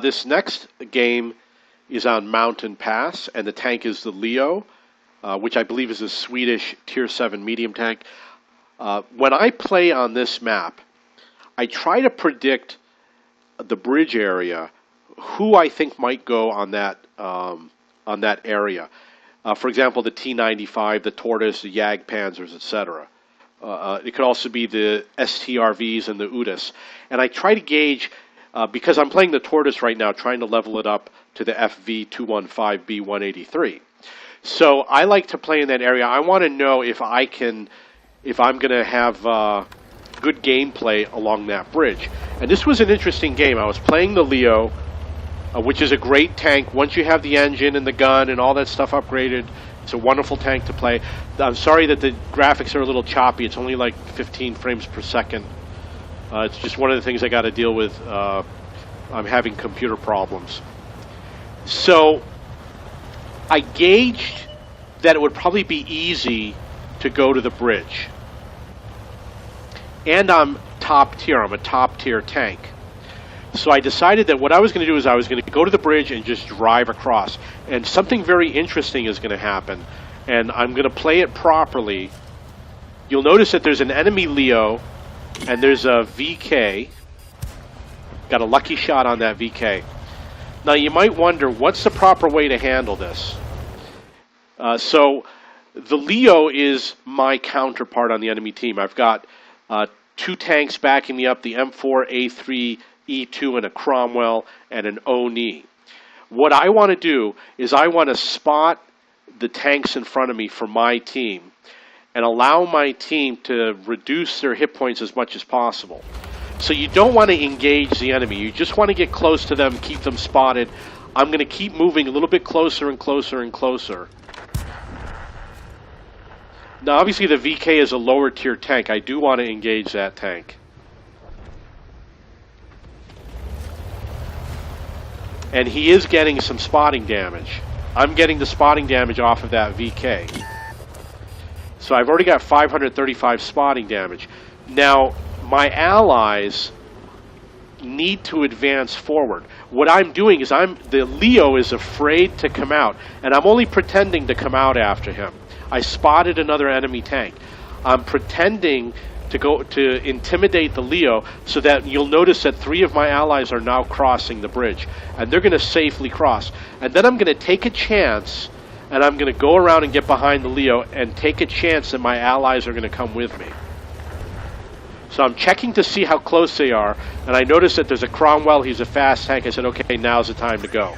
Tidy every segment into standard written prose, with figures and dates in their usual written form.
This next game is on Mountain Pass, and the tank is the Leo, which I believe is a Swedish Tier 7 medium tank. When I play on this map, I try to predict the bridge area, who I think might go on that area. For example, the T-95, the Tortoise, the Jagdpanzers, etc. It could also be the STRVs and the UDAs. And I try to gauge, because I'm playing the Tortoise right now, trying to level it up to the FV215B183. So I like to play in that area. I want to know if I'm going to have good gameplay along that bridge. And this was an interesting game. I was playing the Leo, which is a great tank. Once you have the engine and the gun and all that stuff upgraded, it's a wonderful tank to play. I'm sorry that the graphics are a little choppy. It's only like 15 frames per second. It's just one of the things I got to deal with. I'm having computer problems. So I gauged that it would probably be easy to go to the bridge. And I'm top tier. I'm a top tier tank. So I decided that what I was going to do is I was going to go to the bridge and just drive across. And something very interesting is going to happen. And I'm going to play it properly. You'll notice that there's an enemy Leo and there's a VK. Got a lucky shot on that VK. Now you might wonder, what's the proper way to handle this? So the Leo is my counterpart on the enemy team. I've got two tanks backing me up, the M4A3 E2 and a Cromwell and an Oni. What I want to do is I want to spot the tanks in front of me for my team and allow my team to reduce their hit points as much as possible. So you don't want to engage the enemy. You just want to get close to them, keep them spotted. I'm going to keep moving a little bit closer and closer and closer. Now obviously the VK is a lower tier tank. I do want to engage that tank. And he is getting some spotting damage. I'm getting the spotting damage off of that VK. So I've already got 535 spotting damage. Now, my allies need to advance forward. What I'm doing is the Leo is afraid to come out, and I'm only pretending to come out after him. I spotted another enemy tank. I'm pretending to intimidate the Leo so that you'll notice that 3 of my allies are now crossing the bridge, and they're going to safely cross. And then I'm going to take a chance, and I'm going to go around and get behind the Leo and take a chance that my allies are going to come with me. So I'm checking to see how close they are, and I notice that there's a Cromwell. He's a fast tank. I said, okay, now's the time to go.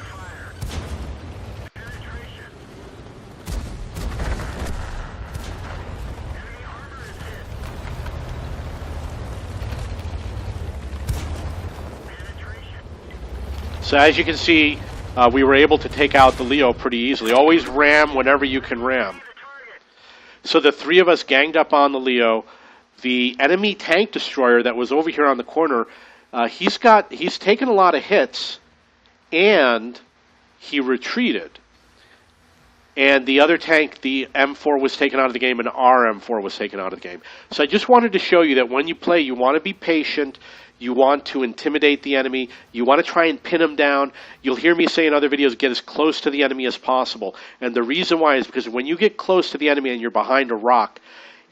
So as you can see, we were able to take out the Leo pretty easily. Always ram whenever you can ram. So the 3 of us ganged up on the Leo. The enemy tank destroyer that was over here on the corner, he's taken a lot of hits, and he retreated. And the other tank, the M4, was taken out of the game, and our M4 was taken out of the game. So I just wanted to show you that when you play, you want to be patient. You want to intimidate the enemy. You want to try and pin him down. You'll hear me say in other videos, get as close to the enemy as possible. And the reason why is because when you get close to the enemy and you're behind a rock,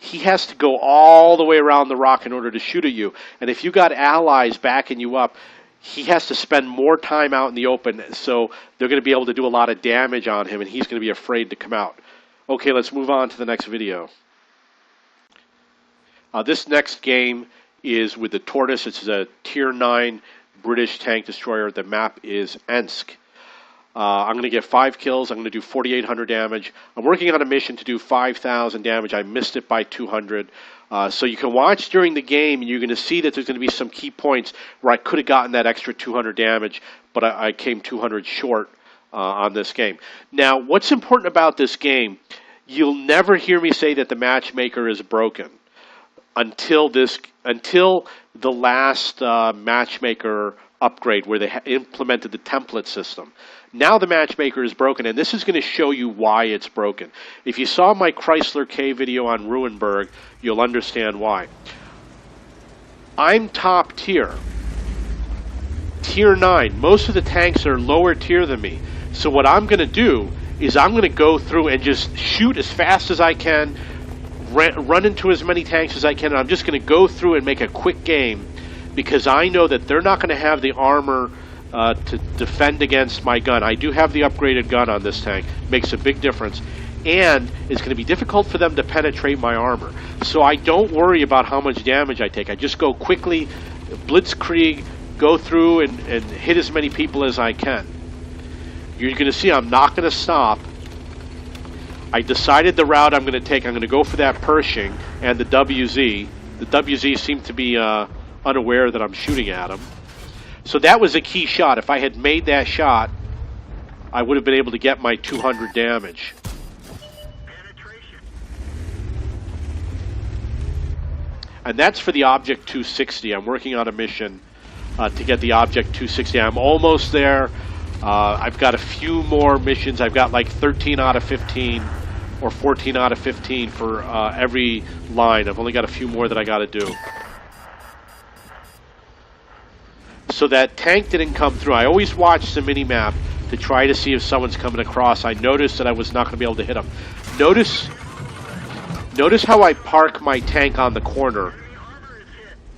he has to go all the way around the rock in order to shoot at you. And if you got allies backing you up, he has to spend more time out in the open. So they're going to be able to do a lot of damage on him, and he's going to be afraid to come out. Okay, let's move on to the next video. This next game is with the Tortoise. It's a Tier 9 British tank destroyer. The map is Ensk. I'm going to get 5 kills. I'm going to do 4,800 damage. I'm working on a mission to do 5,000 damage. I missed it by 200. So you can watch during the game, and you're going to see that there's going to be some key points where I could have gotten that extra 200 damage, but I came 200 short on this game. Now, what's important about this game, you'll never hear me say that the matchmaker is broken until the last matchmaker upgrade where they implemented the template system. Now the matchmaker is broken, and this is going to show you why it's broken. If you saw my Chrysler K video on Ruinberg, you'll understand why. I'm top tier. tier 9. Most of the tanks are lower tier than me. So what I'm going to do is I'm going to go through and just shoot as fast as I can, run into as many tanks as I can, and I'm just going to go through and make a quick game, because I know that they're not going to have the armor to defend against my gun. I do have the upgraded gun on this tank. Makes a big difference. And it's going to be difficult for them to penetrate my armor. So I don't worry about how much damage I take. I just go quickly, blitzkrieg, go through and hit as many people as I can. You're going to see I'm not going to stop. I decided the route I'm going to take. I'm going to go for that Pershing and the WZ. The WZ seemed to be unaware that I'm shooting at him. So that was a key shot. If I had made that shot, I would have been able to get my 200 damage. And that's for the Object 260. I'm working on a mission to get the Object 260. I'm almost there. I've got a few more missions. I've got like 13 out of 15 or 14 out of 15 for every line. I've only got a few more that I got to do. So that tank didn't come through. I always watch the mini-map to try to see if someone's coming across. I noticed that I was not going to be able to hit them. Notice how I park my tank on the corner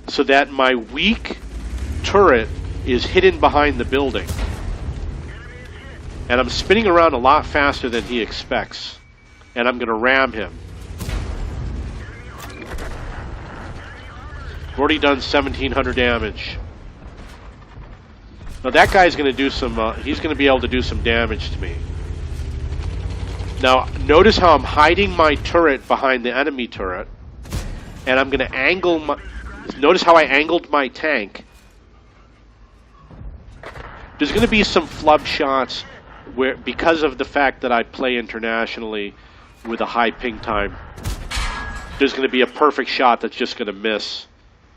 so that my weak turret is hidden behind the building. And I'm spinning around a lot faster than he expects. And I'm going to ram him. I've already done 1,700 damage. Now that guy's going to do some, he's going to be able to do some damage to me. Now, notice how I'm hiding my turret behind the enemy turret. And I'm going to angle my... Notice how I angled my tank. There's going to be some flub shots where, because of the fact that I play internationally with a high ping time, there's going to be a perfect shot that's just going to miss.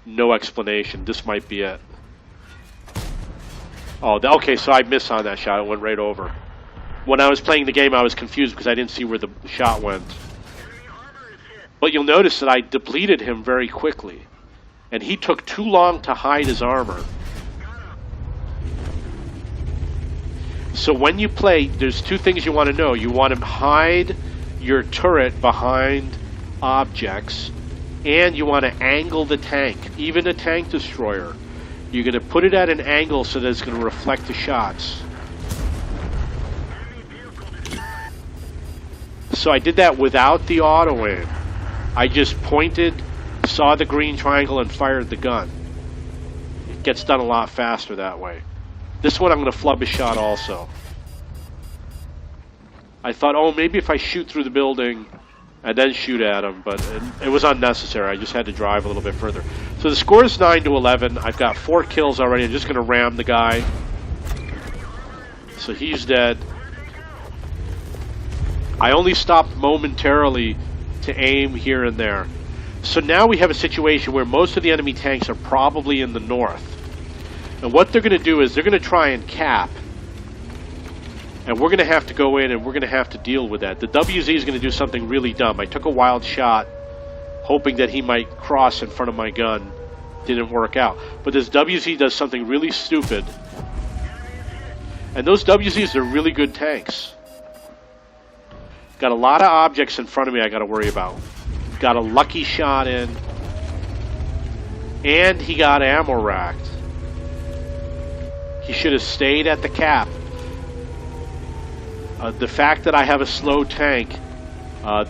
No explanation. This might be it. Oh, okay, so I missed on that shot. It went right over. When I was playing the game, I was confused because I didn't see where the shot went. But you'll notice that I depleted him very quickly. And he took too long to hide his armor. So when you play, there's two things you want to know. You want to hide your turret behind objects, and you want to angle the tank, even a tank destroyer. You're going to put it at an angle so that it's going to reflect the shots. So I did that without the auto aim. I just pointed, saw the green triangle, and fired the gun. It gets done a lot faster that way. This one I'm going to flub a shot also. I thought, oh, maybe if I shoot through the building and then shoot at him, but it was unnecessary. I just had to drive a little bit further. So the score is 9-11. I've got 4 kills already. I'm just going to ram the guy. So he's dead. I only stopped momentarily to aim here and there. So now we have a situation where most of the enemy tanks are probably in the north. And what they're going to do is they're going to try and cap. And we're going to have to go in and we're going to have to deal with that. The WZ is going to do something really dumb. I took a wild shot hoping that he might cross in front of my gun. Didn't work out. But this WZ does something really stupid. And those WZs are really good tanks. Got a lot of objects in front of me I got to worry about. Got a lucky shot in. And he got ammo racked. He should have stayed at the cap. The fact that I have a slow tank,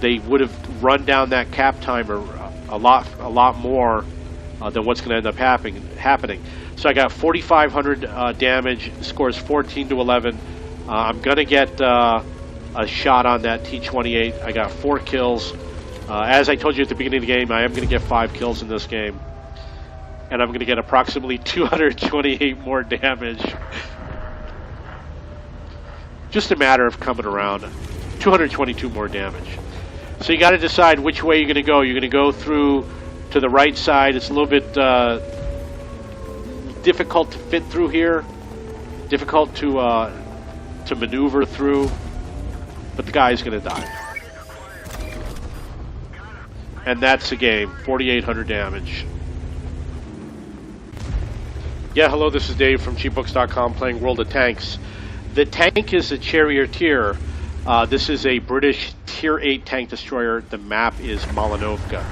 they would have run down that cap timer a lot more than what's going to end up happening. So I got 4,500 damage. Scores 14-11. I'm going to get a shot on that T-28. I got 4 kills. As I told you at the beginning of the game, I am going to get 5 kills in this game. And I'm going to get approximately 228 more damage. Just a matter of coming around. 222 more damage. So you got to decide which way you're going to go. You're going to go through to the right side. It's a little bit difficult to fit through here. Difficult to maneuver through. But the guy's going to die. And that's the game. 4,800 damage. Yeah, hello, this is Dave from cheapbooks.com playing World of Tanks. The tank is a Charioteer. This is a British Tier 8 tank destroyer. The map is Malinovka.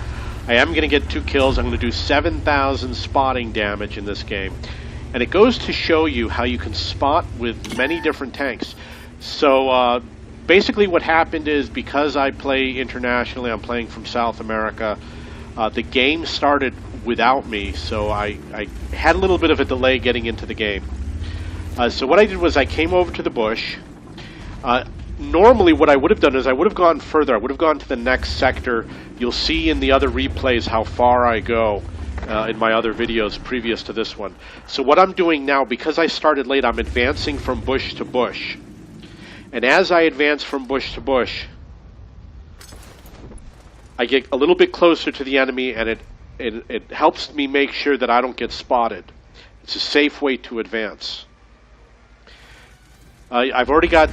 I am going to get 2 kills. I'm going to do 7,000 spotting damage in this game. And it goes to show you how you can spot with many different tanks. So basically what happened is, because I play internationally, I'm playing from South America, the game started without me, so I had a little bit of a delay getting into the game. So what I did was I came over to the bush. Normally what I would have done is I would have gone further. I would have gone to the next sector. You'll see in the other replays how far I go in my other videos previous to this one. So what I'm doing now, because I started late, I'm advancing from bush to bush. And as I advance from bush to bush, I get a little bit closer to the enemy, and it helps me make sure that I don't get spotted. It's a safe way to advance. I've already got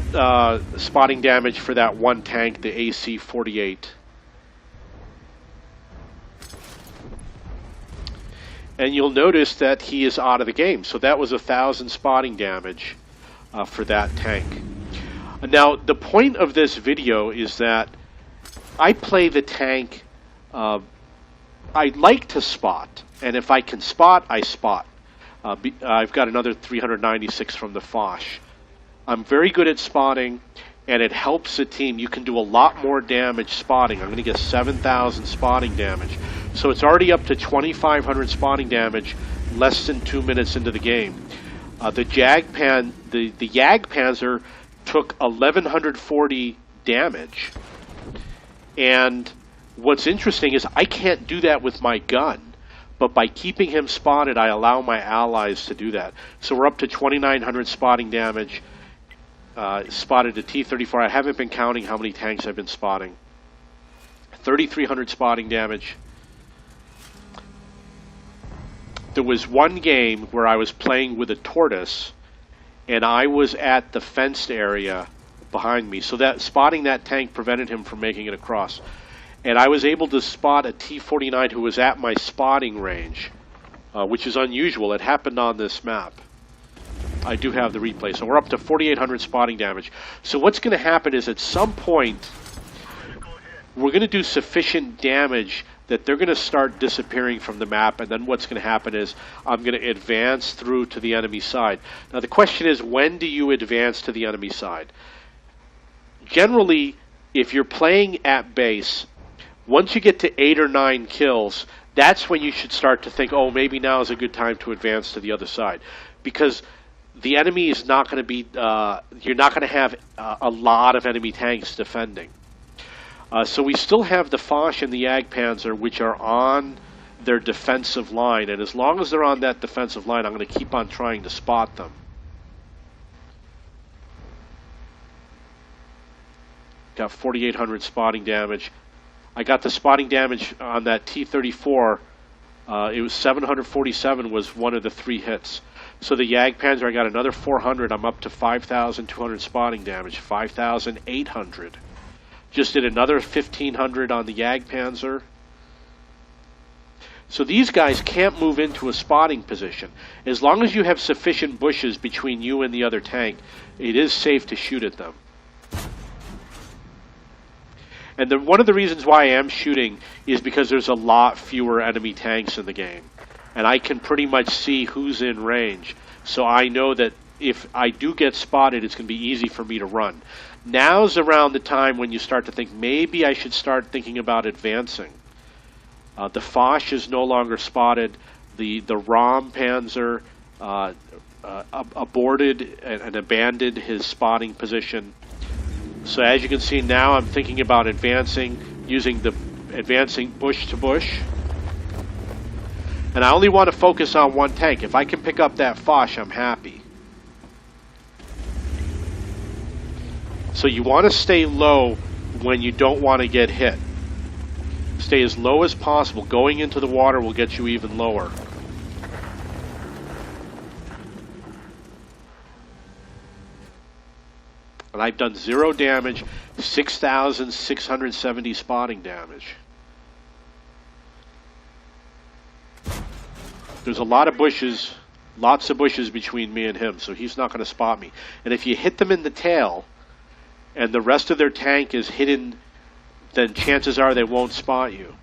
spotting damage for that one tank, the AC-48. And you'll notice that he is out of the game. So that was 1,000 spotting damage for that tank. Now, the point of this video is that I play the tank. I like to spot, and if I can spot, I spot. I've got another 396 from the Foch. I'm very good at spotting, and it helps the team. You can do a lot more damage spotting. I'm going to get 7,000 spotting damage. So it's already up to 2,500 spotting damage less than 2 minutes into the game. The Jagdpanzer took 1,140 damage. And what's interesting is I can't do that with my gun. But by keeping him spotted, I allow my allies to do that. So we're up to 2,900 spotting damage. Spotted a T-34. I haven't been counting how many tanks I've been spotting. 3,300 spotting damage. There was one game where I was playing with a tortoise, and I was at the fenced area behind me. So that spotting that tank prevented him from making it across. And I was able to spot a T-49 who was at my spotting range, which is unusual. It happened on this map. I do have the replay. So we're up to 4,800 spotting damage. So what's going to happen is at some point, we're going to do sufficient damage that they're going to start disappearing from the map, and then what's going to happen is I'm going to advance through to the enemy side. Now the question is, when do you advance to the enemy side? Generally, if you're playing at base, once you get to 8 or 9 kills, that's when you should start to think, oh, maybe now is a good time to advance to the other side. Because the enemy is not going to be, you're not going to have a lot of enemy tanks defending. So we still have the Foch and the Jagdpanzer, which are on their defensive line. And as long as they're on that defensive line, I'm going to keep on trying to spot them. Got 4,800 spotting damage. I got the spotting damage on that T-34. It was 747 was one of the 3 hits. So the Jagdpanzer, I got another 400. I'm up to 5,200 spotting damage. 5,800. Just did another 1,500 on the Jagdpanzer. So these guys can't move into a spotting position. As long as you have sufficient bushes between you and the other tank, it is safe to shoot at them. And one of the reasons why I am shooting is because there's a lot fewer enemy tanks in the game. And I can pretty much see who's in range. So I know that if I do get spotted, it's going to be easy for me to run. Now's around the time when you start to think, maybe I should start thinking about advancing. The Foch is no longer spotted. The Rom Panzer aborted and abandoned his spotting position. So as you can see now, I'm thinking about advancing, using the advancing bush to bush. And I only want to focus on one tank. If I can pick up that Foch, I'm happy. So you want to stay low when you don't want to get hit. Stay as low as possible. Going into the water will get you even lower. And I've done 0 damage, 6,670 spotting damage. There's a lot of bushes Lots of bushes between me and him, so he's not going to spot me. And if you hit them in the tail, and the rest of their tank is hidden, then chances are they won't spot you.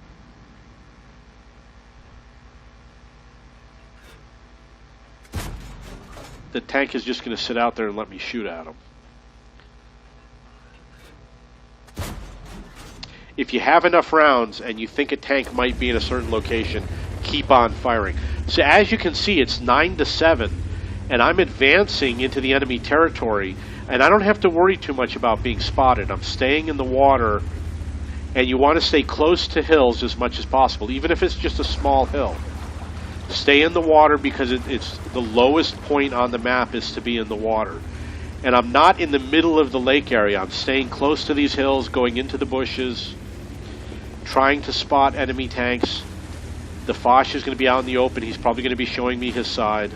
The tank is just going to sit out there and let me shoot at him. If you have enough rounds and you think a tank might be in a certain location, keep on firing. So as you can see, it's 9-7, and I'm advancing into the enemy territory, and I don't have to worry too much about being spotted. I'm staying in the water, and you want to stay close to hills as much as possible, even if it's just a small hill. Stay in the water because it's the lowest point on the map is to be in the water. And I'm not in the middle of the lake area. I'm staying close to these hills, going into the bushes, trying to spot enemy tanks. The Foch is going to be out in the open. He's probably going to be showing me his side.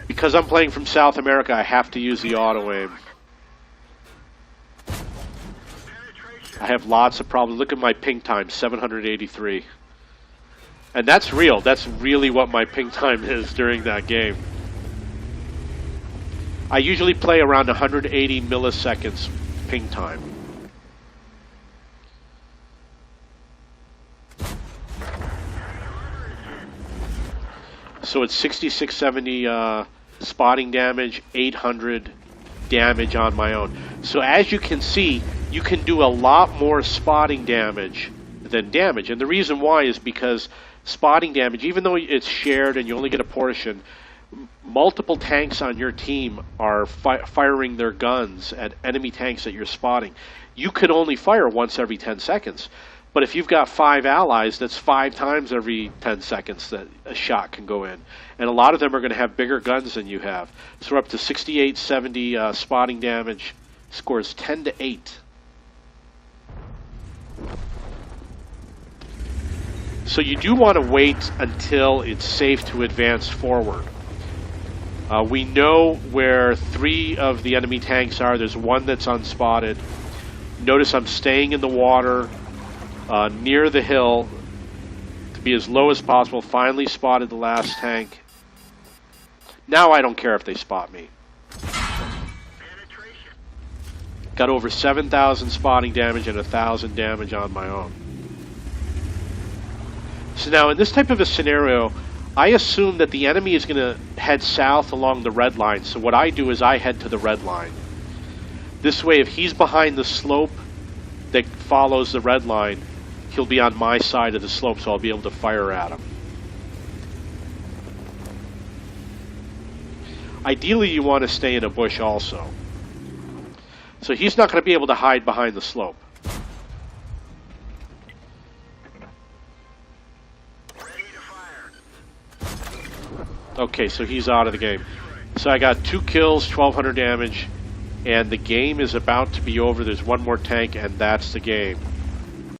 Because I'm playing from South America, I have to use the auto aim. I have lots of problems. Look at my ping time, 783. And that's real. That's really what my ping time is during that game. I usually play around 180 milliseconds ping time. So it's 6670 spotting damage, 800 damage on my own. So as you can see, you can do a lot more spotting damage than damage. And the reason why is because spotting damage, even though it's shared and you only get a portion, multiple tanks on your team are firing their guns at enemy tanks that you're spotting. You can only fire once every 10 seconds. But if you've got 5 allies, that's 5 times every 10 seconds that a shot can go in. And a lot of them are going to have bigger guns than you have. So we're up to 6870 spotting damage. Scores 10-8. So you do want to wait until it's safe to advance forward. We know where 3 of the enemy tanks are. There's one that's unspotted. Notice I'm staying in the water near the hill to be as low as possible. Finally spotted the last tank. Now I don't care if they spot me. Got over 7,000 spotting damage and 1,000 damage on my own. So now in this type of a scenario, I assume that the enemy is going to head south along the red line. So what I do is I head to the red line. This way, if he's behind the slope that follows the red line, he'll be on my side of the slope, so I'll be able to fire at him. Ideally, you want to stay in a bush also. So he's not going to be able to hide behind the slope. Okay, so he's out of the game. So I got 2 kills, 1,200 damage, and the game is about to be over. There's one more tank, and that's the game.